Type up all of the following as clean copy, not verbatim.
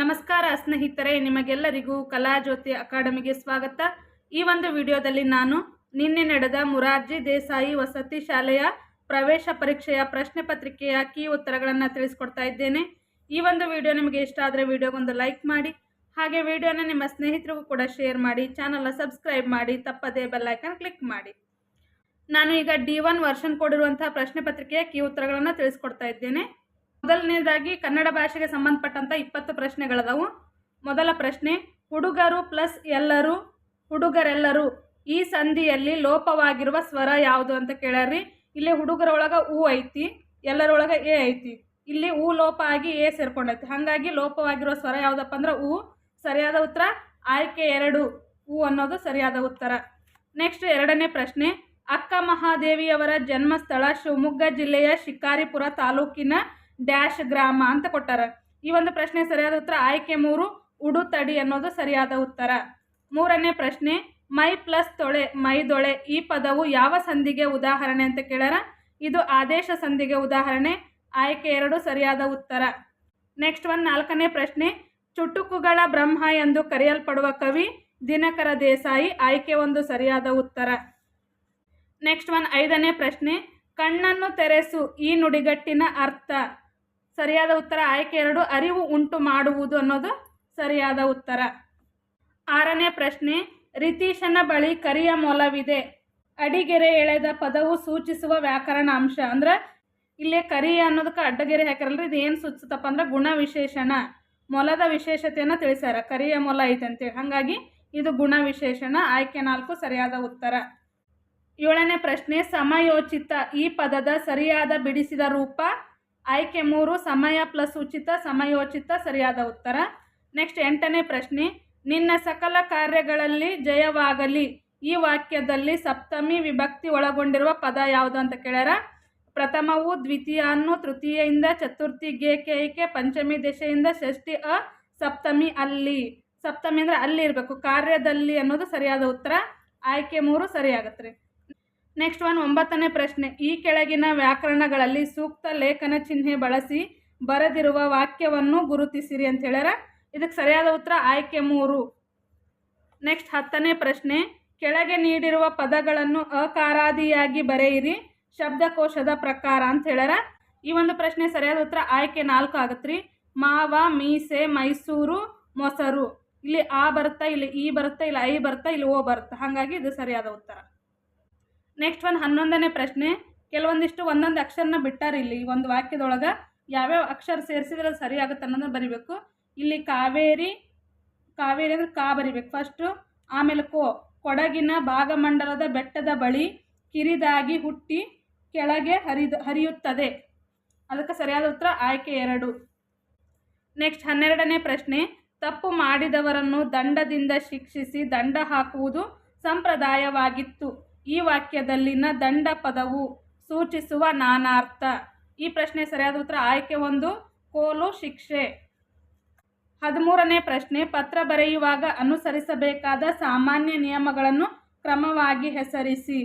ನಮಸ್ಕಾರ ಸ್ನೇಹಿತರೆ, ನಿಮಗೆಲ್ಲರಿಗೂ ಕಲಾಜ್ಯೋತಿ ಅಕಾಡೆಮಿಗೆ ಸ್ವಾಗತ. ಈ ಒಂದು ವಿಡಿಯೋದಲ್ಲಿ ನಾನು ನಿನ್ನೆ ನಡೆದ ಮುರಾರ್ಜಿ ದೇಸಾಯಿ ವಸತಿ ಶಾಲೆಯ ಪ್ರವೇಶ ಪರೀಕ್ಷೆಯ ಪ್ರಶ್ನೆ ಪತ್ರಿಕೆಯ ಕೀ ಉತ್ತರಗಳನ್ನು ತಿಳಿಸ್ಕೊಡ್ತಾ ಇದ್ದೇನೆ. ಈ ಒಂದು ವಿಡಿಯೋ ನಿಮಗೆ ಇಷ್ಟ ಆದರೆ ವಿಡಿಯೋಗೊಂದು ಲೈಕ್ ಮಾಡಿ, ಹಾಗೆ ವಿಡಿಯೋನ ನಿಮ್ಮ ಸ್ನೇಹಿತರಿಗೂ ಕೂಡ ಶೇರ್ ಮಾಡಿ, ಚಾನಲ್ನ ಸಬ್ಸ್ಕ್ರೈಬ್ ಮಾಡಿ, ತಪ್ಪದೇ ಬೆಲ್ ಐಕಾನ್ ಕ್ಲಿಕ್ ಮಾಡಿ. ನಾನು ಈಗ D1 ವರ್ಷನ್ ಕೊಡಿರುವಂತಹ ಪ್ರಶ್ನೆ ಪತ್ರಿಕೆಯ ಕೀ ಉತ್ತರಗಳನ್ನು ತಿಳಿಸ್ಕೊಡ್ತಾ ಇದ್ದೇನೆ. ಮೊದಲನೇದಾಗಿ ಕನ್ನಡ ಭಾಷೆಗೆ ಸಂಬಂಧಪಟ್ಟಂತ 20 ಪ್ರಶ್ನೆಗಳದವು. ಮೊದಲ ಪ್ರಶ್ನೆ, ಹುಡುಗರು ಪ್ಲಸ್ ಎಲ್ಲರೂ, ಹುಡುಗರೆಲ್ಲರೂ ಈ ಸಂಧಿಯಲ್ಲಿ ಲೋಪವಾಗಿರುವ ಸ್ವರ ಯಾವುದು ಅಂತ ಕೇಳ್ಯಾರ್ರಿ. ಇಲ್ಲಿ ಹುಡುಗರೊಳಗ ಉ ಐತಿ, ಎಲ್ಲರೊಳಗ ಎ ಐತಿ. ಇಲ್ಲಿ ಉ ಲೋಪ ಆಗಿ ಎ ಸೇರ್ಕೊಂಡೈತಿ, ಹಾಗಾಗಿ ಲೋಪವಾಗಿರುವ ಸ್ವರ ಯಾವುದಪ್ಪ ಅಂದ್ರೆ ಉ. ಸರಿಯಾದ ಉತ್ತರ ಆಯ್ಕೆ 2, ಉ ಅನ್ನೋದು ಸರಿಯಾದ ಉತ್ತರ. ನೆಕ್ಸ್ಟ್ ಎರಡನೇ ಪ್ರಶ್ನೆ, ಅಕ್ಕ ಮಹಾದೇವಿಯವರ ಜನ್ಮಸ್ಥಳ ಶಿವಮೊಗ್ಗ ಜಿಲ್ಲೆಯ ಶಿಕಾರಿಪುರ ತಾಲೂಕಿನ ಡ್ಯಾಶ್ ಗ್ರಾಮ ಅಂತ ಕೊಟ್ಟಾರ. ಈ ಒಂದು ಪ್ರಶ್ನೆ ಸರಿಯಾದ ಉತ್ತರ ಆಯ್ಕೆ 3, ಉಡುತಡಿ ಅನ್ನೋದು ಸರಿಯಾದ ಉತ್ತರ. ಮೂರನೇ ಪ್ರಶ್ನೆ, ಮೈ ಪ್ಲಸ್ ತೊಳೆ ಮೈದೊಳೆ ಈ ಪದವು ಯಾವ ಸಂಧಿಗೆ ಉದಾಹರಣೆ ಅಂತ ಕೇಳ್ಯಾರ. ಇದು ಆದೇಶ ಸಂಧಿಗೆ ಉದಾಹರಣೆ, ಆಯ್ಕೆ 2 ಸರಿಯಾದ ಉತ್ತರ. ನೆಕ್ಸ್ಟ್ ನಾಲ್ಕನೇ ಪ್ರಶ್ನೆ, ಚುಟುಕುಗಳ ಬ್ರಹ್ಮ ಎಂದು ಕರೆಯಲ್ಪಡುವ ಕವಿ ದಿನಕರ ದೇಸಾಯಿ, ಆಯ್ಕೆ 1 ಸರಿಯಾದ ಉತ್ತರ. ನೆಕ್ಸ್ಟ್ ಐದನೇ ಪ್ರಶ್ನೆ, ಕಣ್ಣನ್ನು ತೆರೆಸು ಈ ನುಡಿಗಟ್ಟಿನ ಅರ್ಥ. ಸರಿಯಾದ ಉತ್ತರ ಆಯ್ಕೆ 2, ಅರಿವು ಉಂಟು ಮಾಡುವುದು ಅನ್ನೋದು ಸರಿಯಾದ ಉತ್ತರ. ಆರನೇ ಪ್ರಶ್ನೆ, ರಿತೀಶನ ಬಳಿ ಕರಿಯ ಮೊಲವಿದೆ ಅಡಿಗೆರೆ ಎಳೆದ ಪದವು ಸೂಚಿಸುವ ವ್ಯಾಕರಣ ಅಂಶ. ಅಂದ್ರೆ ಇಲ್ಲಿ ಕರಿ ಅನ್ನೋದಕ್ಕೆ ಅಡ್ಡಗೆರೆ ಹಾಕಿರಲ್ರಿ, ಇದು ಏನು ಸೂಚಿಸುತ್ತಪ್ಪ ಅಂದ್ರೆ ಗುಣ ವಿಶೇಷಣ, ಮೊಲದ ವಿಶೇಷತೆಯನ್ನು ತಿಳಿಸ್ಯಾರ. ಕರಿಯ ಮೊಲ ಐತೆ ಅಂತೇಳಿ, ಹಾಗಾಗಿ ಇದು ಗುಣ ವಿಶೇಷಣ, ಆಯ್ಕೆ 4 ಸರಿಯಾದ ಉತ್ತರ. ಏಳನೇ ಪ್ರಶ್ನೆ, ಸಮಯೋಚಿತ ಈ ಪದದ ಸರಿಯಾದ ಬಿಡಿಸಿದ ರೂಪ. ಆಯ್ಕೆ 3, ಸಮಯ ಪ್ಲಸ್ ಉಚಿತ ಸಮಯೋಚಿತ ಸರಿಯಾದ ಉತ್ತರ. ನೆಕ್ಸ್ಟ್ ಎಂಟನೇ ಪ್ರಶ್ನೆ, ನಿನ್ನ ಸಕಲ ಕಾರ್ಯಗಳಲ್ಲಿ ಜಯವಾಗಲಿ ಈ ವಾಕ್ಯದಲ್ಲಿ ಸಪ್ತಮಿ ವಿಭಕ್ತಿ ಒಳಗೊಂಡಿರುವ ಪದ ಯಾವುದು ಅಂತ ಕೇಳ್ಯಾರ. ಪ್ರಥಮವು ದ್ವಿತೀಯನ್ನು, ತೃತೀಯದಿಂದ ಚತುರ್ಥಿ ಗೆ ಕೇಕೆ, ಪಂಚಮಿ ದಶೆಯಿಂದ ಷಷ್ಠಿ ಅ, ಸಪ್ತಮಿ ಅಲ್ಲಿ. ಸಪ್ತಮಿ ಅಂದ್ರೆ ಅಲ್ಲಿ ಇರಬೇಕು, ಕಾರ್ಯದಲ್ಲಿ ಅನ್ನೋದು ಸರಿಯಾದ ಉತ್ತರ, ಆಯ್ಕೆ 3 ಸರಿಯಾಗತ್ರಿ. ನೆಕ್ಸ್ಟ್ ಒಂಬತ್ತನೇ ಪ್ರಶ್ನೆ, ಈ ಕೆಳಗಿನ ವ್ಯಾಕರಣಗಳಲ್ಲಿ ಸೂಕ್ತ ಲೇಖನ ಚಿಹ್ನೆ ಬಳಸಿ ಬರೆದಿರುವ ವಾಕ್ಯವನ್ನು ಗುರುತಿಸಿರಿ ಅಂತ ಹೇಳ್ಯಾರ. ಇದಕ್ಕೆ ಸರಿಯಾದ ಉತ್ತರ ಆಯ್ಕೆ 3. ನೆಕ್ಸ್ಟ್ 10ನೇ ಪ್ರಶ್ನೆ, ಕೆಳಗೆ ನೀಡಿರುವ ಪದಗಳನ್ನು ಅಕಾರಾದಿಯಾಗಿ ಬರೆಯಿರಿ ಶಬ್ದಕೋಶದ ಪ್ರಕಾರ ಅಂತ ಹೇಳ್ಯಾರ. ಈ ಒಂದು ಪ್ರಶ್ನೆ ಸರಿಯಾದ ಉತ್ತರ ಆಯ್ಕೆ 4 ಆಗತ್ರಿ. ಮಾವ, ಮೀಸೆ, ಮೈಸೂರು, ಮೊಸರು. ಇಲ್ಲಿ ಆ ಬರುತ್ತಾ, ಇಲ್ಲಿ ಈ ಬರುತ್ತಾ, ಇಲ್ಲಿ ಐ ಬರುತ್ತಾ, ಇಲ್ಲಿ ಓ ಬರುತ್ತಾ, ಹಾಗಾಗಿ ಇದು ಸರಿಯಾದ ಉತ್ತರ. ನೆಕ್ಸ್ಟ್ 11ನೇ ಪ್ರಶ್ನೆ, ಕೆಲವೊಂದಿಷ್ಟು ಒಂದೊಂದು ಅಕ್ಷರನ ಬಿಟ್ಟಾರ. ಇಲ್ಲಿ ಈ ಒಂದು ವಾಕ್ಯದೊಳಗೆ ಯಾವ್ಯಾವ ಅಕ್ಷರ ಸೇರಿಸಿದ್ರೆ ಸರಿ ಆಗುತ್ತೆ ಅನ್ನೋದನ್ನ ಬರಿಬೇಕು. ಇಲ್ಲಿ ಕಾವೇರಿ, ಕಾವೇರಿ ಅಂದ್ರೆ ಕಾ ಬರಿಬೇಕು ಫಸ್ಟು, ಆಮೇಲೆ ಕೊಡಗಿನ ಭಾಗಮಂಡಲದ ಬೆಟ್ಟದ ಬಳಿ ಕಿರಿದಾಗಿ ಹುಟ್ಟಿ ಕೆಳಗೆ ಹರಿಯುತ್ತದೆ. ಅದಕ್ಕೆ ಸರಿಯಾದ ಉತ್ತರ ಆಯ್ಕೆ 2. ನೆಕ್ಸ್ಟ್ 12ನೇ ಪ್ರಶ್ನೆ, ತಪ್ಪು ಮಾಡಿದವರನ್ನು ದಂಡದಿಂದ ಶಿಕ್ಷಿಸಿ ದಂಡ ಹಾಕುವುದು ಸಂಪ್ರದಾಯವಾಗಿತ್ತು. ಈ ವಾಕ್ಯದಲ್ಲಿನ ದಂಡ ಪದವು ಸೂಚಿಸುವ ನಾನಾರ್ಥ. ಈ ಪ್ರಶ್ನೆ ಸರಿಯಾದ ಉತ್ತರ ಆಯ್ಕೆ 1, ಕೋಲು ಶಿಕ್ಷೆ. 13ನೇ ಪ್ರಶ್ನೆ, ಪತ್ರ ಬರೆಯುವಾಗ ಅನುಸರಿಸಬೇಕಾದ ಸಾಮಾನ್ಯ ನಿಯಮಗಳನ್ನು ಕ್ರಮವಾಗಿ ಹೆಸರಿಸಿ.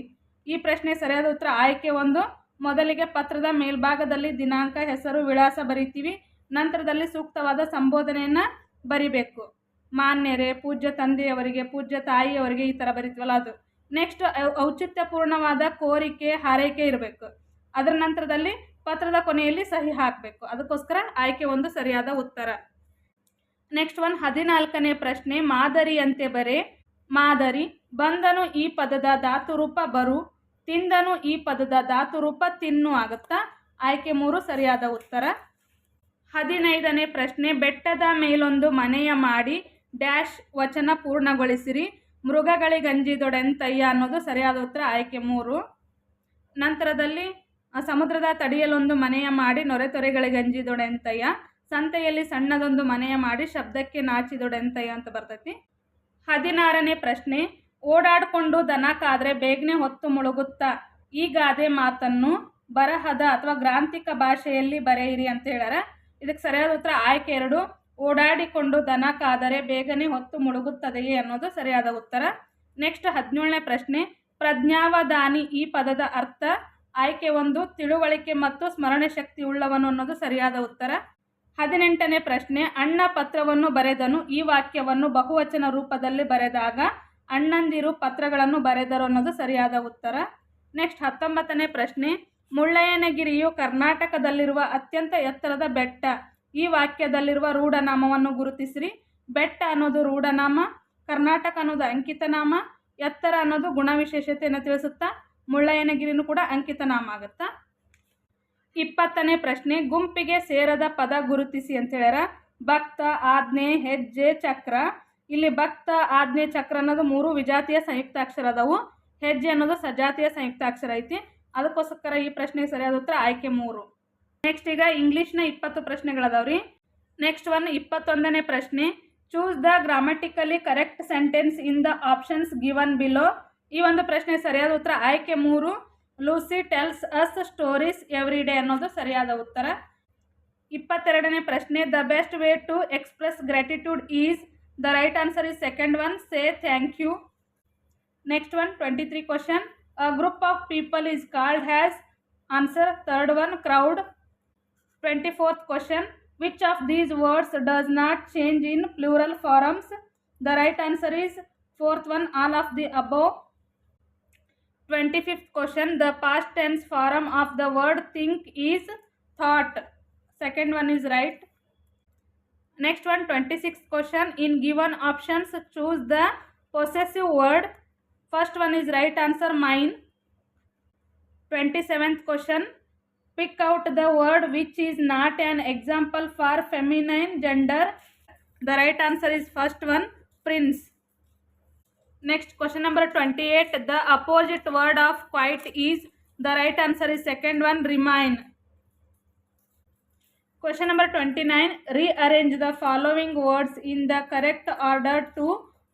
ಈ ಪ್ರಶ್ನೆ ಸರಿಯಾದ ಉತ್ತರ ಆಯ್ಕೆ 1. ಮೊದಲಿಗೆ ಪತ್ರದ ಮೇಲ್ಭಾಗದಲ್ಲಿ ದಿನಾಂಕ, ಹೆಸರು, ವಿಳಾಸ ಬರಿತೀವಿ. ನಂತರದಲ್ಲಿ ಸೂಕ್ತವಾದ ಸಂಬೋಧನೆಯನ್ನು ಬರಿಬೇಕು. ಮಾನ್ಯರೇ, ಪೂಜ್ಯ ತಂದೆಯವರಿಗೆ, ಪೂಜ್ಯ ತಾಯಿಯವರಿಗೆ, ಈ ಥರ ಬರಿತೀವಲ್ಲ ಅದು. ನೆಕ್ಸ್ಟ್ ಔಚಿತ್ಯಪೂರ್ಣವಾದ ಕೋರಿಕೆ, ಹಾರೈಕೆ ಇರಬೇಕು. ಅದರ ನಂತರದಲ್ಲಿ ಪತ್ರದ ಕೊನೆಯಲ್ಲಿ ಸಹಿ ಹಾಕಬೇಕು. ಅದಕ್ಕೋಸ್ಕರ ಆಯ್ಕೆ 1 ಸರಿಯಾದ ಉತ್ತರ. ನೆಕ್ಸ್ಟ್ 14ನೇ ಪ್ರಶ್ನೆ, ಮಾದರಿಯಂತೆ ಬರೆ. ಮಾದರಿ, ಬಂದನು ಈ ಪದದ ಧಾತುರೂಪ ಬರು, ತಿಂದನು ಈ ಪದದ ಧಾತುರೂಪ ತಿನ್ನು ಆಗುತ್ತಾ. ಆಯ್ಕೆ 3 ಸರಿಯಾದ ಉತ್ತರ. 15ನೇ ಪ್ರಶ್ನೆ, ಬೆಟ್ಟದ ಮೇಲೊಂದು ಮನೆಯ ಮಾಡಿ ಡ್ಯಾಶ್ ವಚನ ಪೂರ್ಣಗೊಳಿಸಿರಿ ಮೃಗಗಳಿಗಂಜಿದೊಡೆಂತಯ್ಯ ಅನ್ನೋದು ಸರಿಯಾದ ಉತ್ತರ, ಆಯ್ಕೆ 3. ನಂತರದಲ್ಲಿ ಸಮುದ್ರದ ತಡಿಯಲೊಂದು ಮನೆಯ ಮಾಡಿ ನೊರೆತೊರೆಗಳಿಗಂಜಿದೊಡೆಂತಯ್ಯ, ಸಂತೆಯಲ್ಲಿ ಸಣ್ಣದೊಂದು ಮನೆಯ ಮಾಡಿ ಶಬ್ದಕ್ಕೆ ನಾಚಿದೊಡೆಂತಯ್ಯ ಅಂತ ಬರ್ತೈತಿ. 16ನೇ ಪ್ರಶ್ನೆ, ಓಡಾಡಿಕೊಂಡು ದನ ಕಾದ್ರೆ ಬೇಗನೆ ಹೊತ್ತು ಮುಳುಗುತ್ತಾ ಈ ಗಾದೆ ಮಾತನ್ನು ಬರಹದ ಅಥವಾ ಗ್ರಾಂಥಿಕ ಭಾಷೆಯಲ್ಲಿ ಬರೆಯಿರಿ ಅಂತ ಹೇಳ್ಯಾರ. ಇದಕ್ಕೆ ಸರಿಯಾದ ಉತ್ತರ ಆಯ್ಕೆ 2, ಓಡಾಡಿಕೊಂಡು ದನ ಕಾದರೆ ಬೇಗನೆ ಹೊತ್ತು ಮುಳುಗುತ್ತದೆಯೇ ಅನ್ನೋದು ಸರಿಯಾದ ಉತ್ತರ. ನೆಕ್ಸ್ಟ್ 17ನೇ ಪ್ರಶ್ನೆ, ಪ್ರಜ್ಞಾವಧಾನಿ ಈ ಪದದ ಅರ್ಥ. ಆಯ್ಕೆ 1, ತಿಳುವಳಿಕೆ ಮತ್ತು ಸ್ಮರಣೆ ಶಕ್ತಿ ಉಳ್ಳವನು ಅನ್ನೋದು ಸರಿಯಾದ ಉತ್ತರ. 18ನೇ ಪ್ರಶ್ನೆ, ಅಣ್ಣ ಪತ್ರವನ್ನು ಬರೆದನು. ಈ ವಾಕ್ಯವನ್ನು ಬಹುವಚನ ರೂಪದಲ್ಲಿ ಬರೆದಾಗ ಅಣ್ಣಂದಿರು ಪತ್ರಗಳನ್ನು ಬರೆದರು ಅನ್ನೋದು ಸರಿಯಾದ ಉತ್ತರ. ನೆಕ್ಸ್ಟ್ 19ನೇ ಪ್ರಶ್ನೆ, ಮುಳ್ಳಯ್ಯನಗಿರಿಯು ಕರ್ನಾಟಕದಲ್ಲಿರುವ ಅತ್ಯಂತ ಎತ್ತರದ ಬೆಟ್ಟ. ಈ ವಾಕ್ಯದಲ್ಲಿರುವ ರೂಢನಾಮವನ್ನು ಗುರುತಿಸಿರಿ. ಬೆಟ್ಟ ಅನ್ನೋದು ರೂಢನಾಮ, ಕರ್ನಾಟಕ ಅನ್ನೋದು ಅಂಕಿತನಾಮ, ಎತ್ತರ ಅನ್ನೋದು ಗುಣವಿಶೇಷತೆಯನ್ನು ತಿಳಿಸುತ್ತಾ, ಮುಳ್ಳಯ್ಯನಗಿರಿನೂ ಕೂಡ ಅಂಕಿತನಾಮ ಆಗುತ್ತಾ. 20ನೇ ಪ್ರಶ್ನೆ, ಗುಂಪಿಗೆ ಸೇರದ ಪದ ಗುರುತಿಸಿ ಅಂತ ಹೇಳ್ಯಾರ. ಭಕ್ತ, ಆಜ್ಞೆ, ಹೆಜ್ಜೆ, ಚಕ್ರ. ಇಲ್ಲಿ ಭಕ್ತ, ಆಜ್ಞೆ, ಚಕ್ರ ಅನ್ನೋದು 3 ವಿಜಾತಿಯ ಸಂಯುಕ್ತಾಕ್ಷರ ಅದಾವು. ಹೆಜ್ಜೆ ಅನ್ನೋದು ಸಜಾತಿಯ ಸಂಯುಕ್ತಾಕ್ಷರ ಐತಿ. ಅದಕ್ಕೋಸ್ಕರ ಈ ಪ್ರಶ್ನೆಗೆ ಸರಿಯಾದ ಉತ್ತರ ಆಯ್ಕೆ 3. ನೆಕ್ಸ್ಟ್ ಈಗ ಇಂಗ್ಲೀಷ್ನ 20 ಪ್ರಶ್ನೆಗಳದಾವ್ರಿ. ನೆಕ್ಸ್ಟ್ 21ನೇ ಪ್ರಶ್ನೆ, choose the grammatically correct sentence in the options given below. ಈ ಒಂದು ಪ್ರಶ್ನೆ ಸರಿಯಾದ ಉತ್ತರ ಆಯ್ಕೆ 3. Lucy tells us stories every day ಅನ್ನೋದು ಸರಿಯಾದ ಉತ್ತರ. 22ನೇ ಪ್ರಶ್ನೆ, the best way to express gratitude is. The right answer is second one, say thank you. Next 23 question, a group of people is called has. Answer third one, crowd. 24th question, which of these words does not change in plural forms? The right answer is fourth one, all of the above. 25th question, the past tense form of the word think is thought. Second one is right. Next one, 26th question, in given options choose the possessive word. First one is right answer, mine. 27th question, pick out the word which is not an example for feminine gender. The right answer is first one, prince. Next question number 28, the opposite word of quite is. The right answer is second one, remain. Question number 29, rearrange the following words in the correct order to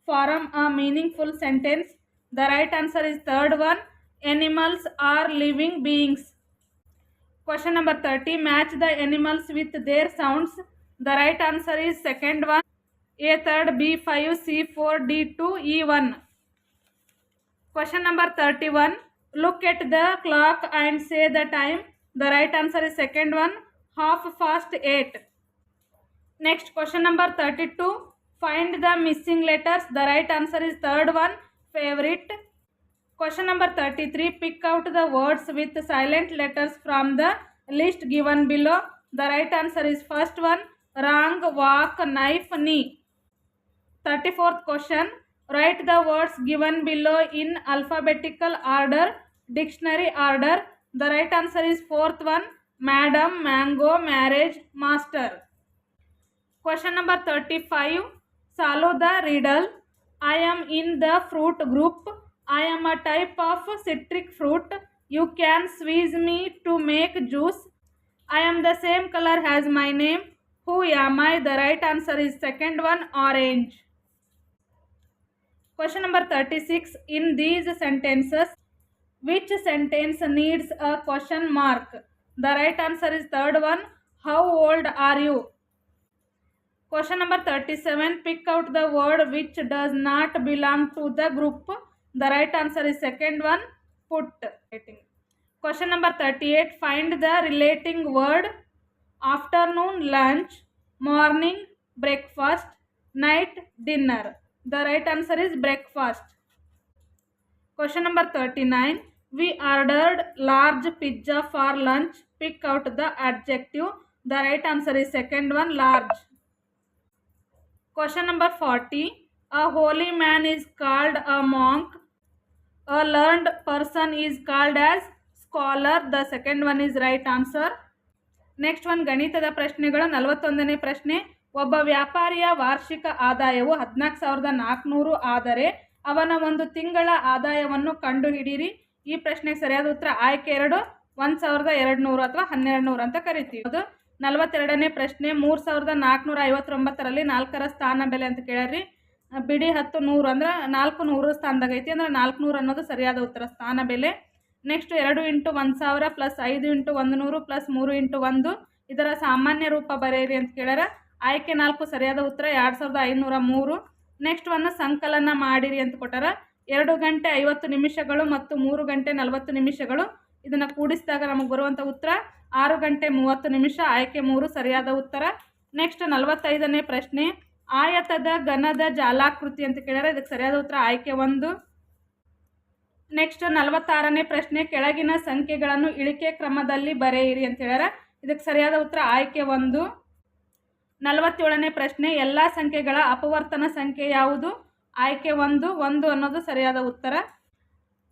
form a meaningful sentence. The right answer is third one, animals are living beings. Question number 30, match the animals with their sounds. The right answer is second one, A third, B5, C4, D2, E1. Question number 31, look at the clock and say the time. The right answer is second one, 8:30. Next question number 32, find the missing letters. The right answer is third one, favorite. Question number 33, pick out the words with silent letters from the list given below. The right answer is first one, wrong, walk, knife, knee. 34th question, write the words given below in alphabetical order, dictionary order. The right answer is fourth one, madam, mango, marriage, master. Question number 35, solve the riddle. I am in the fruit group. I am a type of citric fruit. You can squeeze me to make juice. I am the same color as my name. Who am I? The right answer is second one, orange. Question number 36, in these sentences, which sentence needs a question mark? The right answer is third one, how old are you? Question number 37, pick out the word which does not belong to the group. The right answer is second one, put. Question number 38, find the relating word. Afternoon, lunch, morning, breakfast, night, dinner. The right answer is breakfast. Question number 39, we ordered large pizza for lunch. Pick out the adjective. The right answer is second one, large. Question number 40, a holy man is called a monk. A learned person is called as scholar. The second one is right answer. Next one, ಗಣಿತದ ಪ್ರಶ್ನೆಗಳು. 41ನೇ ಪ್ರಶ್ನೆ, ಒಬ್ಬ ವ್ಯಾಪಾರಿಯ ವಾರ್ಷಿಕ ಆದಾಯವು 14,400 ಆದರೆ ಅವನ ಒಂದು ತಿಂಗಳ ಆದಾಯವನ್ನು ಕಂಡುಹಿಡಿಯಿರಿ. ಈ ಪ್ರಶ್ನೆಗೆ ಸರಿಯಾದ ಉತ್ತರ ಆಯ್ಕೆ 2, 1,200 ಅಥವಾ 1,200 ಅಂತ ಕರಿತೀವಿ. ಅದು 42ನೇ ಪ್ರಶ್ನೆ, 3,459ರಲ್ಲಿ 4ರ ಸ್ಥಾನ ಬೆಲೆ ಅಂತ ಕೇಳ್ಯಾರ್ರಿ. ಬಿಡಿ 10 100 ಅಂದ್ರೆ 400 ಸ್ಥಾನದಾಗ ಐತಿ, ಅಂದ್ರೆ 400 ಅನ್ನೋದು ಸರಿಯಾದ ಉತ್ತರ, ಸ್ಥಾನ ಬೆಲೆ. ನೆಕ್ಸ್ಟ್ 2 × 1,000 ಪ್ಲಸ್ 5 × 100 ಪ್ಲಸ್ 3 × 1, ಇದರ ಸಾಮಾನ್ಯ ರೂಪ ಬರೆಯಿರಿ ಅಂತ ಕೇಳ್ಯಾರ. ಆಯ್ಕೆ 4 ಸರಿಯಾದ ಉತ್ತರ, 2,503. ನೆಕ್ಸ್ಟ್ ಒಂದು ಸಂಕಲನ ಮಾಡಿರಿ ಅಂತ ಕೊಟ್ಟಾರ. 2 ಗಂಟೆ 50 ನಿಮಿಷಗಳು ಮತ್ತು 3 ಗಂಟೆ 40 ನಿಮಿಷಗಳು, ಇದನ್ನು ಕೂಡಿಸಿದಾಗ ನಮಗೆ ಬರುವಂಥ ಉತ್ತರ 6 ಗಂಟೆ 30 ನಿಮಿಷ. ಆಯ್ಕೆ 3 ಸರಿಯಾದ ಉತ್ತರ. ನೆಕ್ಸ್ಟ್ 45ನೇ ಪ್ರಶ್ನೆ, ಆಯತದ ಘನದ ಜಾಲಾಕೃತಿ ಅಂತ ಕೇಳ್ಯಾರ. ಇದಕ್ಕೆ ಸರಿಯಾದ ಉತ್ತರ ಆಯ್ಕೆ 1. ನೆಕ್ಸ್ಟ್ 46ನೇ ಪ್ರಶ್ನೆ, ಕೆಳಗಿನ ಸಂಖ್ಯೆಗಳನ್ನು ಇಳಿಕೆ ಕ್ರಮದಲ್ಲಿ ಬರೆಯಿರಿ ಅಂತ ಹೇಳ್ಯಾರ. ಇದಕ್ಕೆ ಸರಿಯಾದ ಉತ್ತರ ಆಯ್ಕೆ 1. 47ನೇ ಪ್ರಶ್ನೆ, ಎಲ್ಲ ಸಂಖ್ಯೆಗಳ ಅಪವರ್ತನ ಸಂಖ್ಯೆ ಯಾವುದು? ಆಯ್ಕೆ 1. 1 ಅನ್ನೋದು ಸರಿಯಾದ ಉತ್ತರ.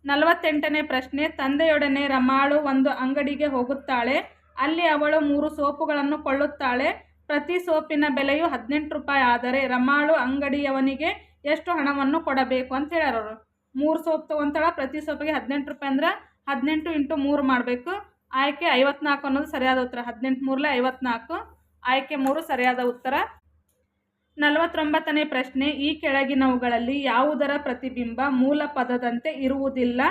48ನೇ ಪ್ರಶ್ನೆ, ತಂದೆಯೊಡನೆ ರಮಾಳು ಒಂದು ಅಂಗಡಿಗೆ ಹೋಗುತ್ತಾಳೆ. ಅಲ್ಲಿ ಅವಳು 3 ಸೋಪುಗಳನ್ನು ಕೊಳ್ಳುತ್ತಾಳೆ. ಪ್ರತಿ ಸೋಪಿನ ಬೆಲೆಯು 18 ರೂಪಾಯಿ ಆದರೆ ರಮಾಳು ಅಂಗಡಿಯವನಿಗೆ ಎಷ್ಟು ಹಣವನ್ನು ಕೊಡಬೇಕು ಅಂತ ಹೇಳ್ಯಾರ ಅವರು. 3 ಸೋಪ್ ತೊಗೊತಾಳ, ಪ್ರತಿ ಸೋಪಿಗೆ 18 ರೂಪಾಯಿ ಅಂದ್ರೆ 18 × 3 ಮಾಡಬೇಕು. ಆಯ್ಕೆ 54 ಅನ್ನೋದು ಸರಿಯಾದ ಉತ್ತರ. 18 3 54, ಆಯ್ಕೆ 3 ಸರಿಯಾದ ಉತ್ತರ. 49ನೇ ಪ್ರಶ್ನೆ, ಈ ಕೆಳಗಿನವುಗಳಲ್ಲಿ ಯಾವುದರ ಪ್ರತಿಬಿಂಬ ಮೂಲ ಪದದಂತೆ ಇರುವುದಿಲ್ಲ?